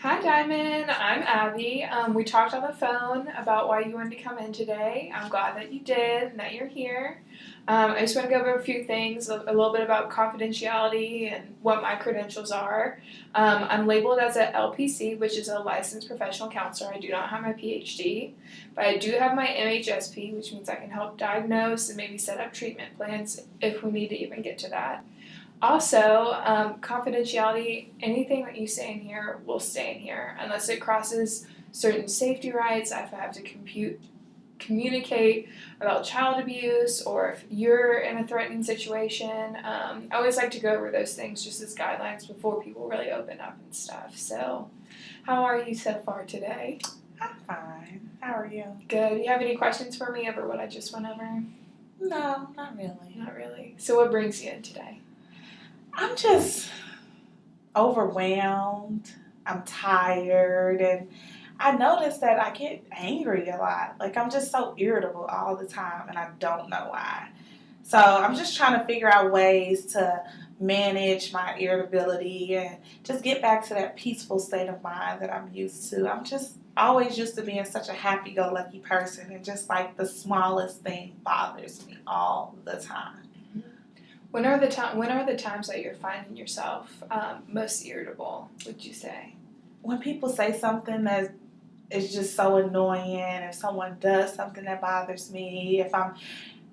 Hi, Diamond. I'm Abby. We talked on the phone about why you wanted to come in today. I'm glad that you did and that you're here. I just want to go over a few things, a little bit about confidentiality and what my credentials are. I'm labeled as a LPC, which is a licensed professional counselor. I do not have my PhD, but I do have my MHSP, which means I can help diagnose and maybe set up treatment plans if we need to even get to that. Also, confidentiality, anything that you say in here will stay in here unless it crosses certain safety rights. If I have to communicate about child abuse or if you're in a threatening situation. I always like to go over those things just as guidelines before people really open up and stuff. So, how are you so far today? I'm fine. How are you? Good. Do you have any questions for me over what I just went over? No, not really. Not really. So, what brings you in today? I'm just overwhelmed. I'm tired, and I notice that I get angry a lot. Like, I'm just so irritable all the time, and I don't know why. So, I'm just trying to figure out ways to manage my irritability and just get back to that peaceful state of mind that I'm used to. I'm just always used to being such a happy go lucky person, and just like the smallest thing bothers me all the time. When are the times that you're finding yourself most irritable? Would you say? When people say something that is just so annoying, if someone does something that bothers me, if I'm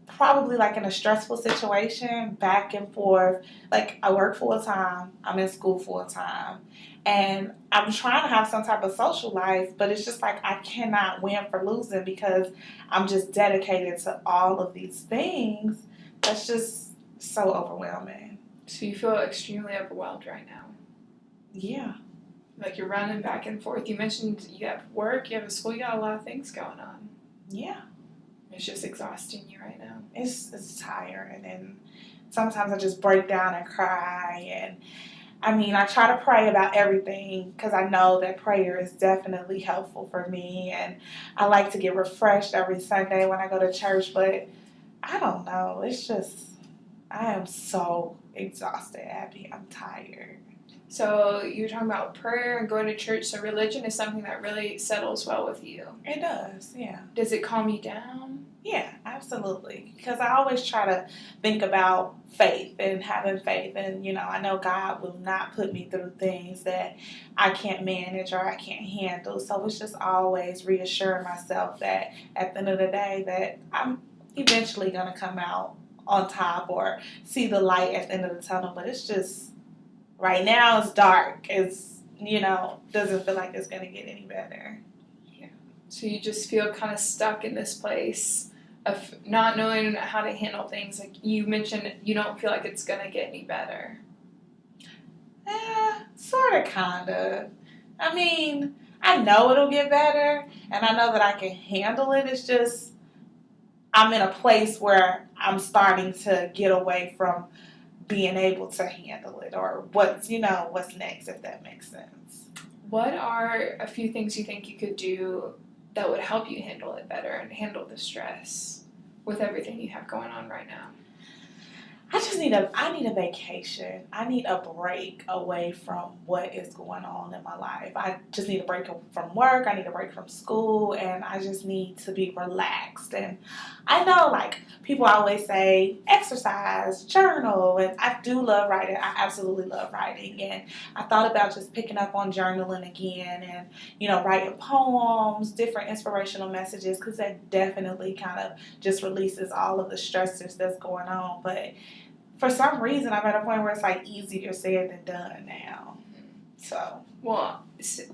probably like in a stressful situation, back and forth. Like I work full time, I'm in school full time, and I'm trying to have some type of social life, but it's just like I cannot win for losing because I'm just dedicated to all of these things. That's just so overwhelming. So you feel extremely overwhelmed right now. Yeah. Like you're running back and forth. You mentioned you have work, you have a school, you got a lot of things going on. Yeah. It's just exhausting you right now. It's tiring, and sometimes I just break down and cry. And I mean, I try to pray about everything because I know that prayer is definitely helpful for me, and I like to get refreshed every Sunday when I go to church. But I don't know. It's just I am so exhausted, Abby. I'm tired. So you're talking about prayer and going to church. So religion is something that really settles well with you. It does, yeah. Does it calm you down? Yeah, absolutely. Because I always try to think about faith and having faith. And, I know God will not put me through things that I can't manage or I can't handle. So it's just always reassuring myself that at the end of the day that I'm eventually going to come out on top or see the light at the end of the tunnel. But it's just, right now it's dark. It's, doesn't feel like it's going to get any better. Yeah. So you just feel kind of stuck in this place of not knowing how to handle things. Like you mentioned, you don't feel like it's going to get any better. Sort of, kind of. I mean, I know it'll get better, and I know that I can handle it. It's just, I'm in a place where I'm starting to get away from being able to handle it, or what's next, if that makes sense. What are a few things you think you could do that would help you handle it better and handle the stress with everything you have going on right now? I need a vacation. I need a break away from what is going on in my life. I just need a break from work. I need a break from school, and I just need to be relaxed. And I know, like, people always say, exercise, journal, and I do love writing. I absolutely love writing, and I thought about just picking up on journaling again and, writing poems, different inspirational messages, because that definitely kind of just releases all of the stressors that's going on. But for some reason, I'm at a point where it's like easier said than done now. So, well,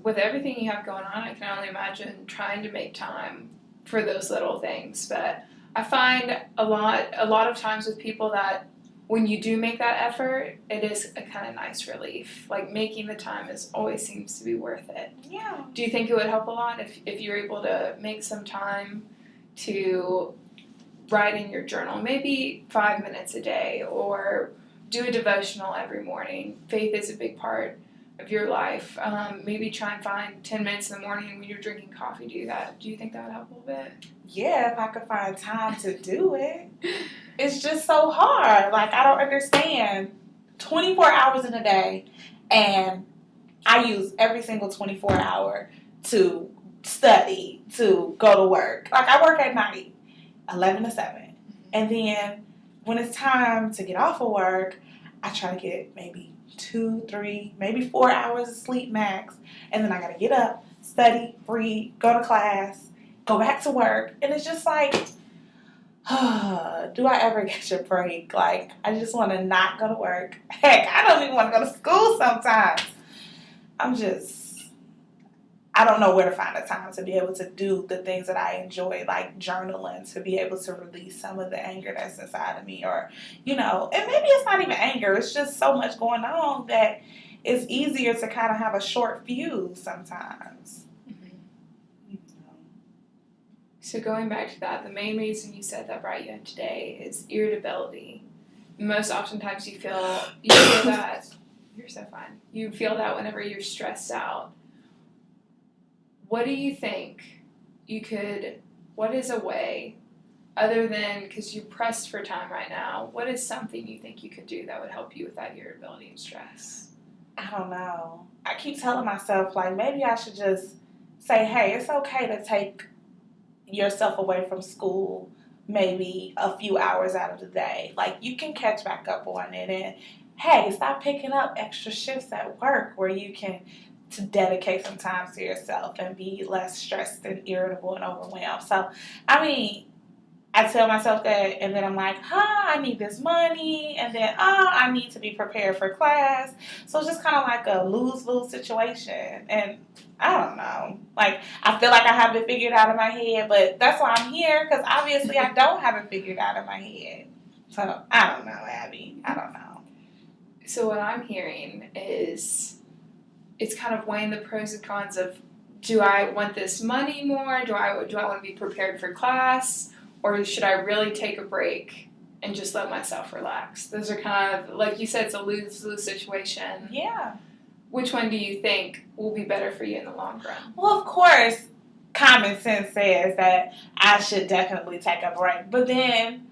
with everything you have going on, I can only imagine trying to make time for those little things. But I find a lot of times with people that when you do make that effort, it is a kind of nice relief. Like making the time always seems to be worth it. yeah. Do you think it would help a lot if you're able to make some time to write in your journal, maybe 5 minutes a day, or do a devotional every morning? Faith is a big part of your life. Maybe try and find 10 minutes in the morning when you're drinking coffee. Do that. Do you think that would help a little bit? Yeah, if I could find time to do it. It's just so hard. Like, I don't understand. 24 hours in a day, and I use every single 24 hour to study, to go to work. Like, I work at night, 11 to 7. And then when it's time to get off of work, I try to get maybe 2, 3, maybe 4 hours of sleep max. And then I got to get up, study, read, go to class, go back to work. And it's just like, do I ever get a break? Like, I just want to not go to work. Heck, I don't even want to go to school sometimes. I don't know where to find the time to be able to do the things that I enjoy, like journaling, to be able to release some of the anger that's inside of me, or, and maybe it's not even anger, it's just so much going on that it's easier to kind of have a short fuse sometimes. So going back to that, the main reason you said that brought you in today is irritability. Most oftentimes you feel that, you're so fine, you feel that whenever you're stressed out. What do you think what is a way, other than, because you're pressed for time right now, what is something you think you could do that would help you with that irritability and stress? I don't know. I keep telling myself, like, maybe I should just say, hey, it's okay to take yourself away from school maybe a few hours out of the day. Like, you can catch back up on it, and hey, stop picking up extra shifts at work where you can to dedicate some time to yourself and be less stressed and irritable and overwhelmed. So, I tell myself that, and then I'm like, I need this money, and then, I need to be prepared for class. So it's just kind of like a lose-lose situation, and I don't know. Like, I feel like I have it figured out in my head, but that's why I'm here, because obviously I don't have it figured out in my head. So, I don't know, Abby. I don't know. So what I'm hearing is it's kind of weighing the pros and cons of, do I want this money more? Do I want to be prepared for class? Or should I really take a break and just let myself relax? Those are kind of, like you said, it's a lose-lose situation. Yeah. Which one do you think will be better for you in the long run? Well, of course, common sense says that I should definitely take a break. But then,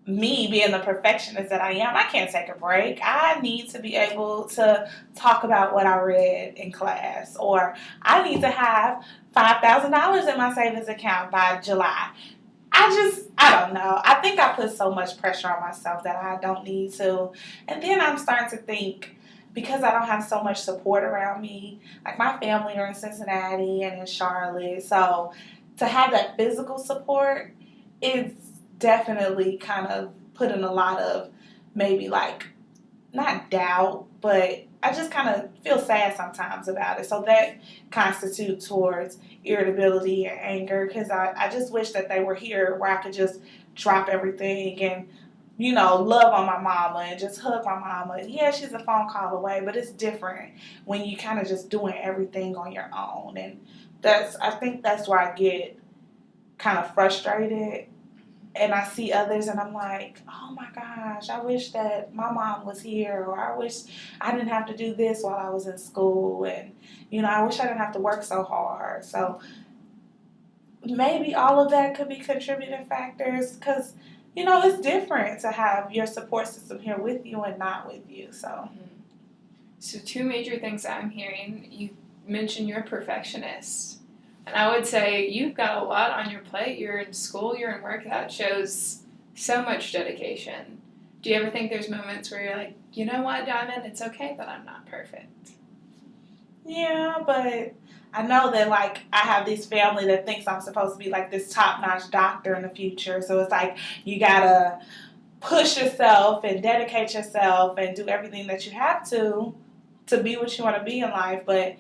me being the perfectionist that I am, I can't take a break. I need to be able to talk about what I read in class, or I need to have $5,000 in my savings account by July. I don't know. I think I put so much pressure on myself that I don't need to. And then I'm starting to think, because I don't have so much support around me, like my family are in Cincinnati and in Charlotte, so to have that physical support is definitely kind of putting a lot of, maybe, like, not doubt, but I just kind of feel sad sometimes about it. So that constitutes towards irritability and anger, because I just wish that they were here where I could just drop everything and, love on my mama and just hug my mama. Yeah, she's a phone call away, but it's different when you kind of just doing everything on your own. And I think that's where I get kind of frustrated. And I see others and I'm like, oh my gosh, I wish that my mom was here, or I wish I didn't have to do this while I was in school, and, I wish I didn't have to work so hard. So maybe all of that could be contributing factors, because, it's different to have your support system here with you and not with you. So two major things I'm hearing. You mentioned you're a perfectionist. And I would say you've got a lot on your plate. You're in school, you're in work. That shows so much dedication. Do you ever think there's moments where you're like, you know what, Diamond, it's okay that I'm not perfect? Yeah, but I know that, like, I have this family that thinks I'm supposed to be, like, this top-notch doctor in the future. So it's like you got to push yourself and dedicate yourself and do everything that you have to be what you want to be in life. But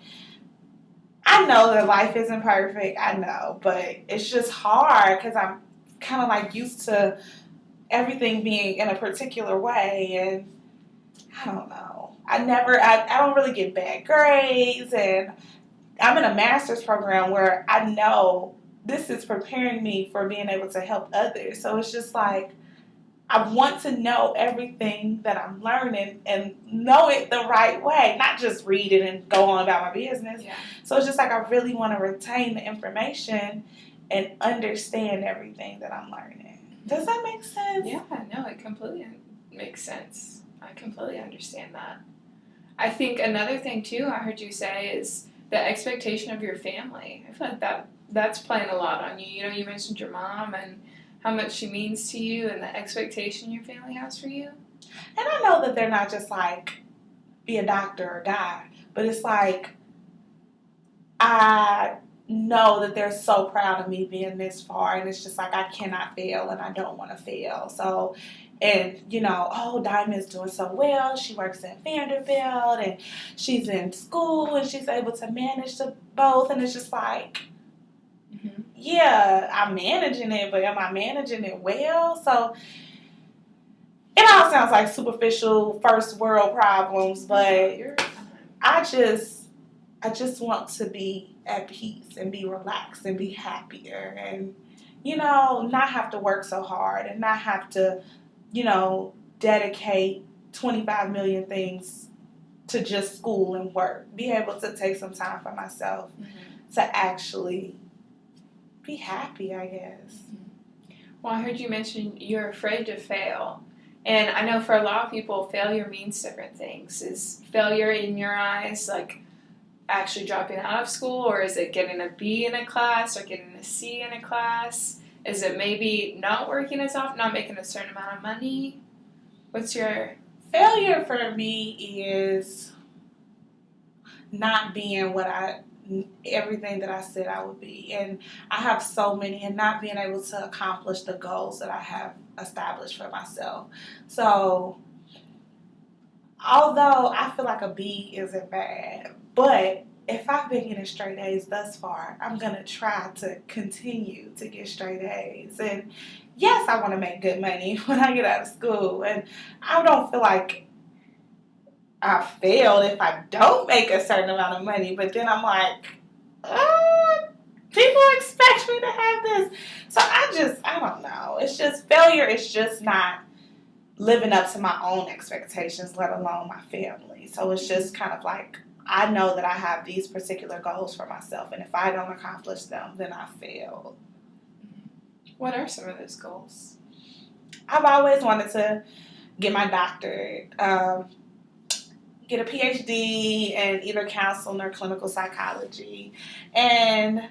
I know that life isn't perfect, I know, but it's just hard because I'm kind of like used to everything being in a particular way, and I don't know. I don't really get bad grades, and I'm in a master's program where I know this is preparing me for being able to help others. So it's just like, I want to know everything that I'm learning and know it the right way, not just read it and go on about my business. Yeah. So it's just like, I really want to retain the information and understand everything that I'm learning. Does that make sense? Yeah, no, it completely makes sense. I completely understand that. I think another thing too I heard you say is the expectation of your family. I feel like that's playing a lot on you. You know, you mentioned your mom and how much she means to you and the expectation your family has for you. And I know that they're not just like, be a doctor or die, but it's like, I know that they're so proud of me being this far, and it's just like I cannot fail and I don't want to fail. So, and oh, Diamond's doing so well. She works at Vanderbilt and she's in school and she's able to manage the both. And it's just like, yeah, I'm managing it, but am I managing it well? So, it all sounds like superficial first world problems, but You're I just want to be at peace and be relaxed and be happier and, not have to work so hard and not have to, dedicate 25 million things to just school and work. Be able to take some time for myself to actually be happy, I guess. Well, I heard you mention you're afraid to fail. And I know for a lot of people, failure means different things. Is failure in your eyes like actually dropping out of school, or is it getting a B in a class or getting a C in a class? Is it maybe not working as often, not making a certain amount of money? What's your... Failure for me is not being everything that I said I would be. And I have so many, and not being able to accomplish the goals that I have established for myself. So, although I feel like a B isn't bad, but if I've been getting straight A's thus far, I'm going to try to continue to get straight A's. And yes, I want to make good money when I get out of school. And I don't feel like I failed if I don't make a certain amount of money. But then I'm like, people expect me to have this. So I don't know. It's just, failure is just not living up to my own expectations, let alone my family. So it's just kind of like, I know that I have these particular goals for myself, and if I don't accomplish them, then I failed. What are some of those goals? I've always wanted to get my doctorate, get a PhD in either counseling or clinical psychology, and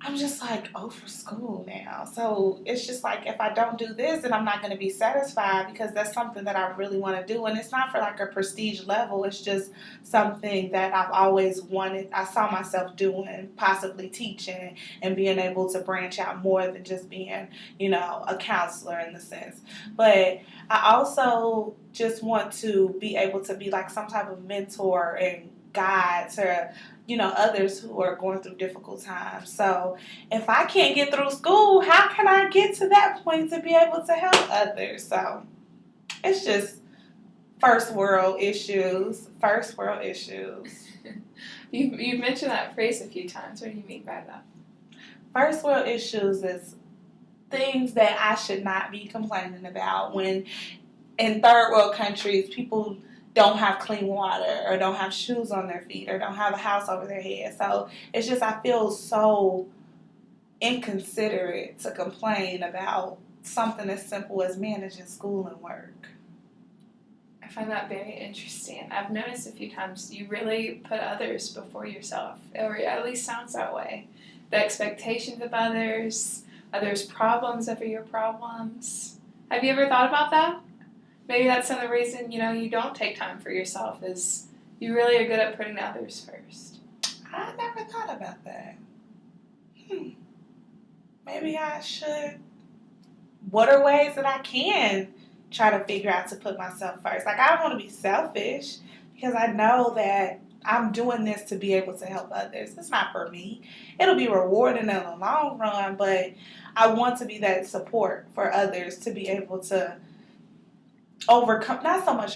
I'm just like, for school now. So it's just like, if I don't do this, then I'm not going to be satisfied, because that's something that I really want to do. And it's not for like a prestige level. It's just something that I've always wanted. I saw myself doing, possibly teaching and being able to branch out more than just being, a counselor in the sense. But I also just want to be able to be like some type of mentor and guide to others who are going through difficult times. So if I can't get through school, how can I get to that point to be able to help others? So it's just first world issues. You've mentioned that phrase a few times. What do you mean by that? First world issues is things that I should not be complaining about when in third world countries people don't have clean water or don't have shoes on their feet or don't have a house over their head. So it's just, I feel so inconsiderate to complain about something as simple as managing school and work. I find that very interesting. I've noticed a few times you really put others before yourself, or at least sounds that way. The expectations of others problems over your problems. Have you ever thought about that? Maybe that's some of the reason, you don't take time for yourself, is you really are good at putting others first. I never thought about that. Maybe I should. What are ways that I can try to figure out to put myself first? Like, I don't want to be selfish, because I know that I'm doing this to be able to help others. It's not for me. It'll be rewarding in the long run, but I want to be that support for others to be able to overcome, not so much